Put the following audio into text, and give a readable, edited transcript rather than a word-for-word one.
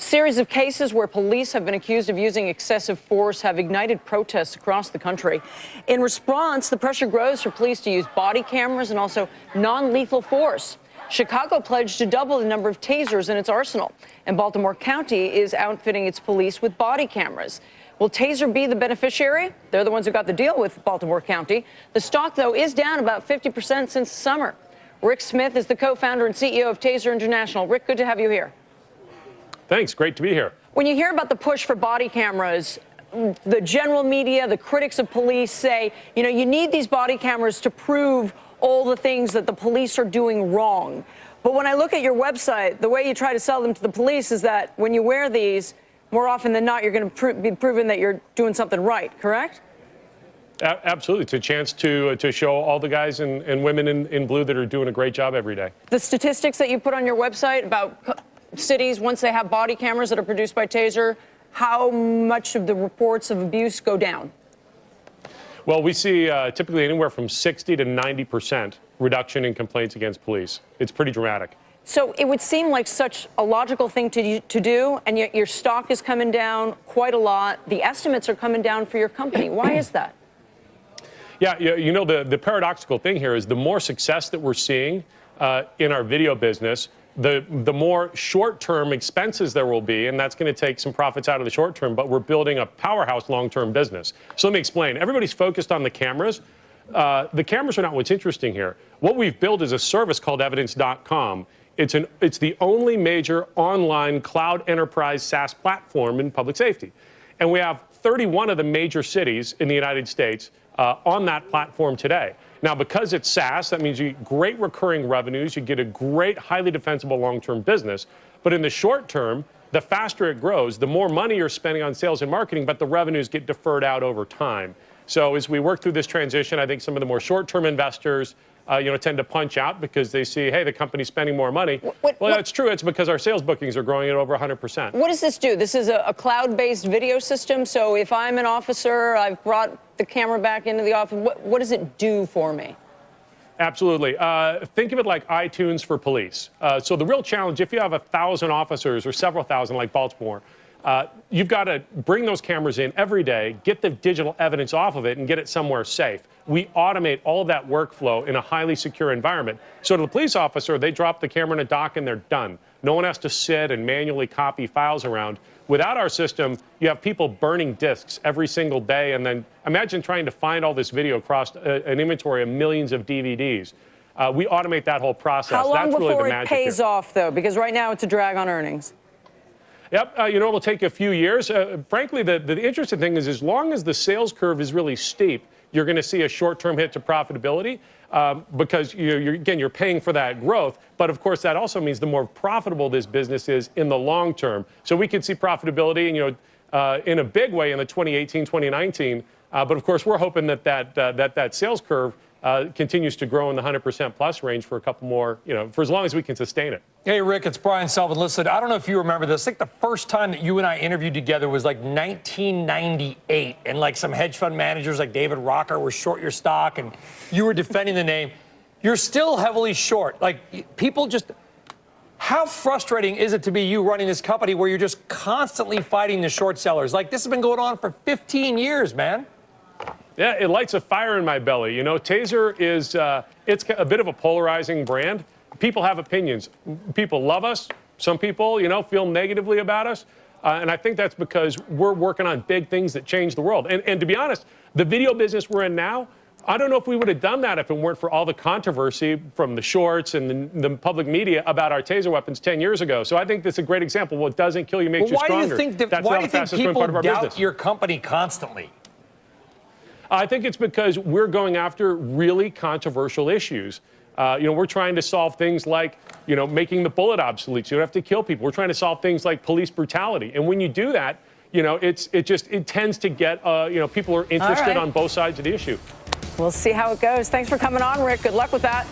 Series of cases where police have been accused of using excessive force have ignited protests across the country. In response, the pressure grows for police to use body cameras and also non-lethal force. Chicago pledged to double the number of tasers in its arsenal, and Baltimore County is outfitting its police with body cameras. Will Taser be the beneficiary? They're the ones who got the deal with Baltimore County. The stock, though, is down about 50% since summer. Rick Smith is the co-founder and CEO of Taser International. Rick, good to have you here. Thanks. Great to be here. When you hear about the push for body cameras, the general media, the critics of police say, you need these body cameras to prove all the things that the police are doing wrong. But when I look at your website, the way you try to sell them to the police is that when you wear these, more often than not, you're going to be proven that you're doing something right, correct? Absolutely. It's a chance to show all the guys and women in blue that are doing a great job every day. The statistics that you put on your website about cities, once they have body cameras that are produced by Taser, how much of the reports of abuse go down? Well, we see typically anywhere from 60 to 90% reduction in complaints against police. It's pretty dramatic. So it would seem like such a logical thing to do, and yet your stock is coming down quite a lot. The estimates are coming down for your company. Why is that? Yeah, the paradoxical thing here is the more success that we're seeing in our video business, the more short-term expenses there will be, and that's going to take some profits out of the short term, but we're building a powerhouse long-term business. So let me explain. Everybody's focused on the cameras. The cameras are not what's interesting here. What we've built is a service called evidence.com. It's the only major online cloud enterprise SaaS platform in public safety. And we have 31 of the major cities in the United States on that platform today. Now, because it's SaaS, that means you get great recurring revenues, you get a great, highly defensible long-term business. But in the short term, the faster it grows, the more money you're spending on sales and marketing, but the revenues get deferred out over time. So as we work through this transition, I think some of the more short-term investors tend to punch out because they see, hey, the company's spending more money. That's true. It's because our sales bookings are growing at over 100%. What does this do? This is a cloud-based video system. So if I'm an officer, I've brought the camera back into the office. What does it do for me? Absolutely. Think of it like iTunes for police. So the real challenge, if you have 1,000 officers or several thousand like Baltimore, you've got to bring those cameras in every day, get the digital evidence off of it, and get it somewhere safe. We automate all of that workflow in a highly secure environment. So to the police officer, they drop the camera in a dock and they're done. No one has to sit and manually copy files around. Without our system, you have people burning disks every single day, and then imagine trying to find all this video across an inventory of millions of DVDs. We automate that whole process. How long That's really before the magic it pays here. off, though? Because right now it's a drag on earnings. Yep, it'll take a few years. Frankly, the interesting thing is as long as the sales curve is really steep, you're going to see a short-term hit to profitability because you're paying for that growth. But of course, that also means the more profitable this business is in the long term. So we could see profitability, in a big way in the 2018, 2019. But of course, we're hoping that sales curve continues to grow in the 100% plus range for a couple more, for as long as we can sustain it. Hey, Rick, it's Brian Sullivan. Listen, I don't know if you remember this. I think the first time that you and I interviewed together was like 1998. And like some hedge fund managers like David Rocker were short your stock and you were defending the name. You're still heavily short. Like people just, how frustrating is it to be you running this company where you're just constantly fighting the short sellers? Like this has been going on for 15 years, man. Yeah, it lights a fire in my belly. Taser is, it's a bit of a polarizing brand. People have opinions. People love us. Some people, feel negatively about us. And I think that's because we're working on big things that change the world. And to be honest, the video business we're in now, I don't know if we would have done that if it weren't for all the controversy from the shorts and the public media about our Taser weapons 10 years ago. So I think that's a great example. What doesn't kill you makes you stronger. Why do you think people doubt your company constantly? I think it's because we're going after really controversial issues. We're trying to solve things like, making the bullet obsolete so you don't have to kill people. We're trying to solve things like police brutality. And when you do that, it tends to get, people are interested on both sides of the issue. We'll see how it goes. Thanks for coming on, Rick. Good luck with that.